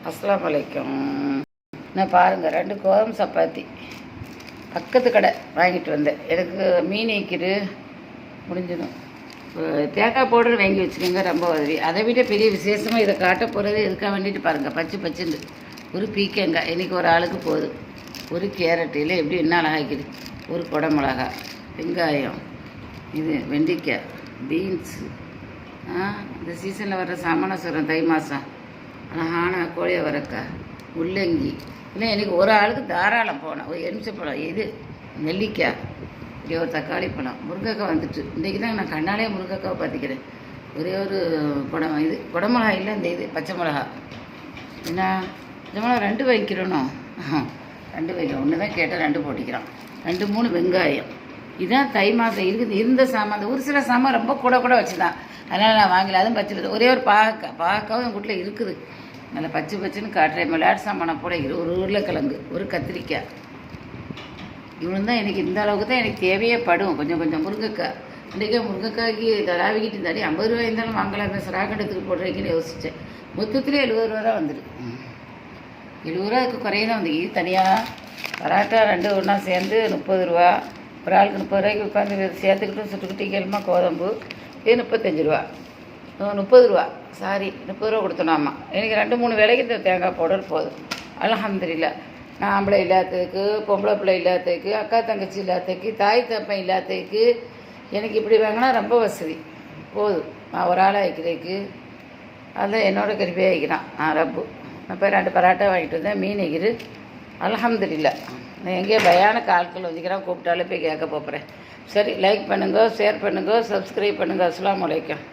அஸ்ஸலாமு அலைக்கும். நான் பாருங்கள் 2 கோதுமை சப்பாத்தி பக்கத்து கடை வாங்கிட்டு வந்தேன். எனக்கு மீன் வைக்கிது முடிஞ்சிடும். தேங்காய் பவுடர் வாங்கி வச்சுக்கோங்க, ரொம்ப உதவி. அதை விட பெரிய விசேஷமாக இதை காட்ட போகிறது எதுக்காக வேண்டிட்டு பாருங்கள். பச்சுன்னு ஒரு பீக்கங்காய் இன்றைக்கி ஒரு ஆளுக்கு போதும். ஒரு கேரட்டு இல்லை எப்படி என்ன அழகாக்கிது. ஒரு குடை மிளகா, வெங்காயம், இது வெண்டைக்காய், பீன்ஸு, இந்த சீசனில் வர்ற சாமணசுரம் தை மாதம் அழகான கோழியை வரக்காய், முள்ளங்கி. இல்லை எனக்கு ஒரு ஆளுக்கு தாராளம் போனேன். ஒரு எலுமிச்சப்பழம், இது நெல்லிக்காய், இப்படி ஒரு தக்காளி பழம், முருங்கைக்காய் வந்துட்டு. இன்றைக்கி தான் நான் கண்ணாலே முருங்கைக்காவை பார்த்துக்கிறேன். ஒரே ஒரு இது குடமிளகா இல்லை, இந்த இது பச்சை மிளகா. என்ன இந்த மிளகா 2 வைக்கிறணும். 2 வைக்கிறோம். ஒன்று தான் கேட்டால் 2 போட்டிக்கிறான். 2 3 வெங்காயம். இதுதான் தை மாதம் இருக்குது. இருந்த சாமான் ஒரு சில சாமான் ரொம்ப கூட வச்சுதான், அதனால் நான் வாங்கல. அதுவும் பச்சை ஒரே ஒரு பாகக்காவும் எங்கள் வீட்டில் இருக்குது. நல்லா பச்சுன்னு காட்டுறேன். விளையாட்டு சாமானை போட ஒரு உருளைக்கிழங்கு, ஒரு கத்திரிக்காய். இவனு தான் எனக்கு இந்த அளவுக்கு தான் எனக்கு தேவையே படும். கொஞ்சம் முருங்கைக்காய். இன்றைக்கே முருங்கைக்காய்க்கு தடாவிக்கிட்டு இருந்தாடி 50 ரூபாய் இருந்தாலும் வாங்கலாமே, சராக்கண்டத்துக்கு போடுறீங்கன்னு யோசித்தேன். மொத்தத்தில் 70 ரூபா தான் வந்துடு. 70 ரூபாய்க்கு குறைய தான் வந்து. இது தனியாக பராட்டா 2 ஒன்றா சேர்ந்து 30 ரூபா. ஒரு ஆளுக்கு 30 ரூபாய்க்கு உட்காந்து சேர்த்துக்கிட்டும் சுட்டுக்கிட்டு கேளுமா. கோதம்பு இது 35 ரூபா. 30 ரூபா, சாரி 30 ரூபா கொடுத்தோனாமா. எனக்கு 2 3 வேலைக்கு இந்த தேங்காய் பவுடர் போதும். அல்ஹம்துலில்லாஹ். நான் ஆம்பளை இல்லாததுக்கு, பொம்பளை பிள்ளை இல்லாததுக்கு, அக்கா தங்கச்சி இல்லாததுக்கு, தாய் தப்பன் இல்லாததுக்கு எனக்கு இப்படி வாங்கினா ரொம்ப வசதி போதும். நான் ஒரு ஆளாக வைக்கிறதுக்கு அதான் என்னோட கருவியாக வைக்கிறான். ரப்பு. நான் போய் 2 பராட்டா வாங்கிட்டு வந்தேன். மீன் வைக்கிது. அல்ஹம்துலில்லாஹ். நான் எங்கேயோ பயானக்கு ஆட்கள் வச்சுக்கிறேன், கூப்பிட்டாலே போய் கேட்க போகிறேன். சரி, லைக் பண்ணுங்க, ஷேர் பண்ணுங்க, சப்ஸ்கிரைப் பண்ணுங்கள். அஸ்ஸலாமு அலைக்கும்.